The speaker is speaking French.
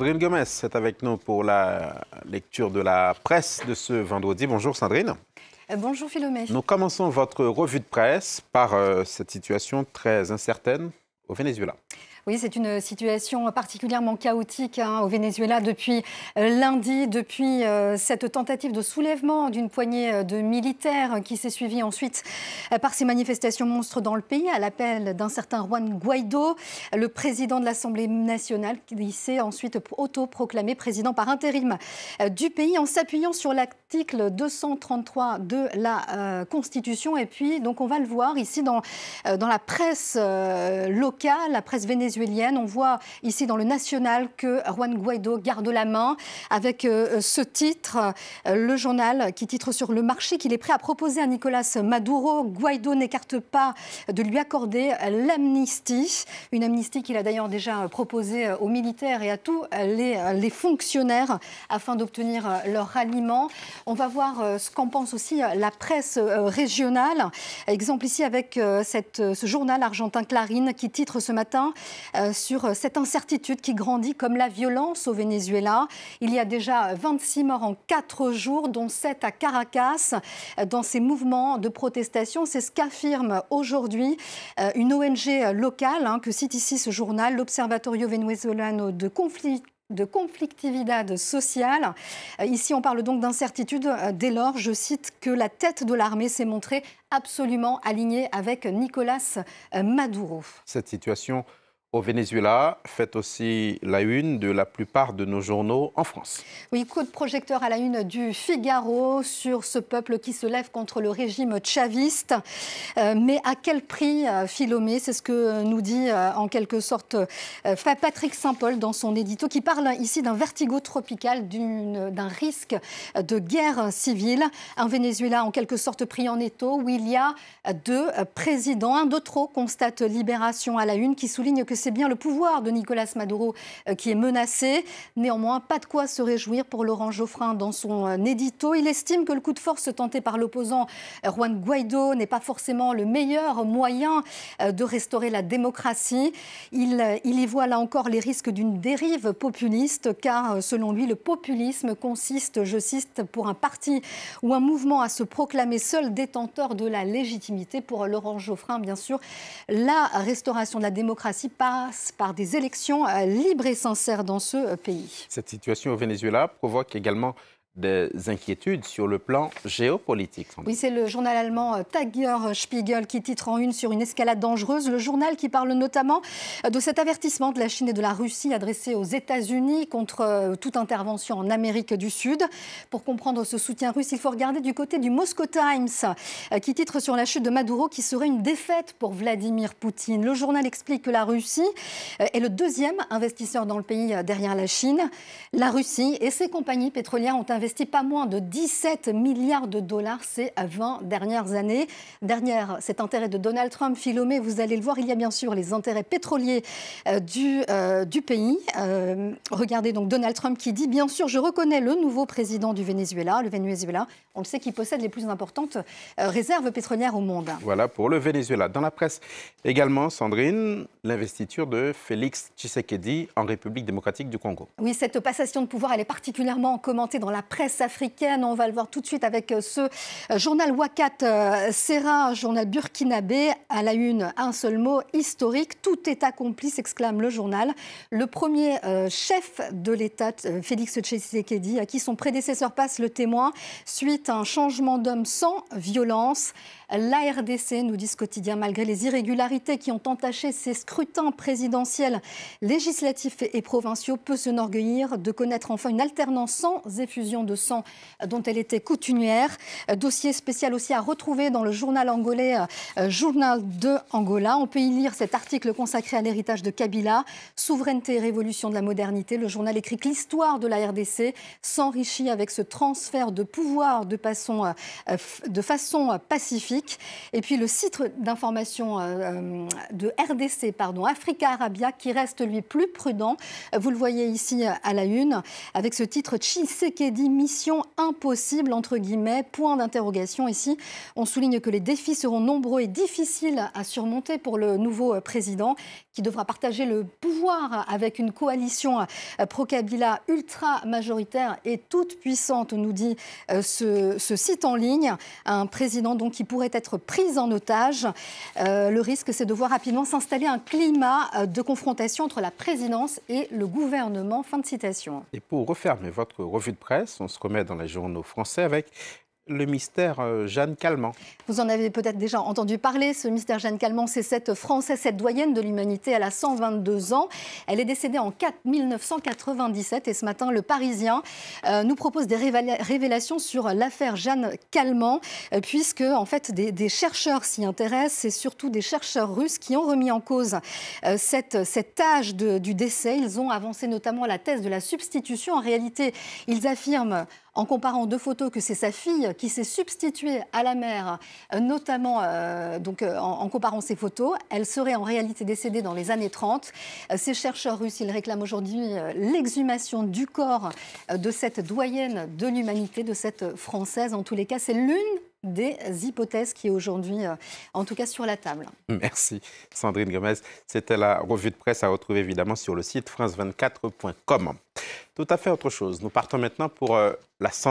Sandrine Gomez est avec nous pour la lecture de la presse de ce vendredi. Bonjour Sandrine. Bonjour Philomé. Nous commençons votre revue de presse par cette situation très incertaine au Venezuela. Oui, c'est une situation particulièrement chaotique au Venezuela depuis lundi, depuis cette tentative de soulèvement d'une poignée de militaires qui s'est suivie ensuite par ces manifestations monstres dans le pays à l'appel d'un certain Juan Guaido, le président de l'Assemblée nationale qui s'est ensuite autoproclamé président par intérim du pays en s'appuyant sur l'article 233 de la Constitution. Et puis, donc, on va le voir ici dans la presse locale, la presse vénézuélienne. On voit ici dans le National que Juan Guaido garde la main avec ce titre, le journal qui titre sur le marché qu'il est prêt à proposer à Nicolas Maduro. Guaido n'écarte pas de lui accorder l'amnistie, une amnistie qu'il a d'ailleurs déjà proposée aux militaires et à tous les fonctionnaires afin d'obtenir leur ralliement. On va voir ce qu'en pense aussi la presse régionale. Exemple ici avec ce journal argentin Clarín qui titre ce matin sur cette incertitude qui grandit comme la violence au Venezuela. Il y a déjà 26 morts en 4 jours, dont 7 à Caracas, dans ces mouvements de protestation. C'est ce qu'affirme aujourd'hui une ONG locale que cite ici ce journal, l'Observatorio Venezolano de conflictividad sociale. Ici, on parle donc d'incertitude dès lors, je cite, que la tête de l'armée s'est montrée absolument alignée avec Nicolas Maduro. Cette situation au Venezuela fait aussi la une de la plupart de nos journaux en France. Oui, coup de projecteur à la une du Figaro sur ce peuple qui se lève contre le régime chaviste. Mais à quel prix, Philomé? C'est ce que nous dit en quelque sorte Patrick Saint-Paul dans son édito, qui parle ici d'un vertigo tropical, d'un risque de guerre civile. Un Venezuela en quelque sorte pris en étau, où il y a 2 présidents, un de trop, constate Libération à la une, qui souligne que c'est bien le pouvoir de Nicolas Maduro qui est menacé. Néanmoins, pas de quoi se réjouir pour Laurent Geoffrin dans son édito. Il estime que le coup de force tenté par l'opposant Juan Guaido n'est pas forcément le meilleur moyen de restaurer la démocratie. Il y voit là encore les risques d'une dérive populiste, car selon lui, le populisme consiste, je cite, pour un parti ou un mouvement à se proclamer seul détenteur de la légitimité. Pour Laurent Geoffrin, bien sûr, la restauration de la démocratie passe par des élections libres et sincères dans ce pays. Cette situation au Venezuela provoque également des inquiétudes sur le plan géopolitique. Oui, c'est le journal allemand Tagesspiegel qui titre en une sur une escalade dangereuse. Le journal qui parle notamment de cet avertissement de la Chine et de la Russie adressé aux États-Unis contre toute intervention en Amérique du Sud. Pour comprendre ce soutien russe, il faut regarder du côté du Moscow Times qui titre sur la chute de Maduro qui serait une défaite pour Vladimir Poutine. Le journal explique que la Russie est le 2e investisseur dans le pays derrière la Chine. La Russie et ses compagnies pétrolières ont investi pas moins de 17 milliards de dollars ces 20 dernières années. Derrière cet intérêt de Donald Trump, Philomé, vous allez le voir, il y a bien sûr les intérêts pétroliers du pays. Regardez donc Donald Trump qui dit, bien sûr, je reconnais le nouveau président du Venezuela. Le Venezuela, on le sait, qui possède les plus importantes réserves pétrolières au monde. Voilà pour le Venezuela. Dans la presse également, Sandrine, l'investiture de Félix Tshisekedi en République démocratique du Congo. Oui, cette passation de pouvoir, elle est particulièrement commentée dans la presse africaine. On va le voir tout de suite avec ce journal Wakat Serra, journal burkinabé, à la une, un seul mot, historique. Tout est accompli, s'exclame le journal. Le premier chef de l'État, Félix Tshisekedi, à qui son prédécesseur passe le témoin, suite à un changement d'homme sans violence. La RDC, nous dit ce quotidien, malgré les irrégularités qui ont entaché ses scrutins présidentiels, législatifs et provinciaux, peut s'enorgueillir de connaître enfin une alternance sans effusion de sang dont elle était coutumière. Dossier spécial aussi à retrouver dans le journal angolais Journal de Angola. On peut y lire cet article consacré à l'héritage de Kabila, souveraineté et révolution de la modernité. Le journal écrit que l'histoire de la RDC s'enrichit avec ce transfert de pouvoir de façon pacifique. Afrique. Et puis le site d'information de RDC, Africa Arabia, qui reste lui plus prudent. Vous le voyez ici à la une, avec ce titre « Tshisekedi, mission impossible » entre guillemets, point d'interrogation. Ici, on souligne que les défis seront nombreux et difficiles à surmonter pour le nouveau président, qui devra partager le pouvoir avec une coalition pro-Kabila ultra-majoritaire et toute puissante, nous dit ce site en ligne. Un président donc qui pourrait être pris en otage. Le risque, c'est de voir rapidement s'installer un climat de confrontation entre la présidence et le gouvernement. Fin de citation. Et pour refermer votre revue de presse, on se remet dans les journaux français avec le mystère Jeanne Calment. Vous en avez peut-être déjà entendu parler, ce mystère Jeanne Calment, c'est cette Française, cette doyenne de l'humanité, elle a 122 ans. Elle est décédée en 1997 et ce matin, Le Parisien nous propose des révélations sur l'affaire Jeanne Calment, puisque en fait des chercheurs s'y intéressent, c'est surtout des chercheurs russes qui ont remis en cause cet âge du décès. Ils ont avancé notamment la thèse de la substitution. En réalité, ils affirment, en comparant deux photos, que c'est sa fille qui s'est substituée à la mère, notamment en comparant ces photos. Elle serait en réalité décédée dans les années 30. Ces chercheurs russes, ils réclament aujourd'hui l'exhumation du corps de cette doyenne de l'humanité, de cette Française. En tous les cas, c'est l'une des hypothèses qui est aujourd'hui, en tout cas, sur la table. Merci Sandrine Gomez. C'était la revue de presse à retrouver évidemment sur le site france24.com. Tout à fait autre chose. Nous partons maintenant pour la santé.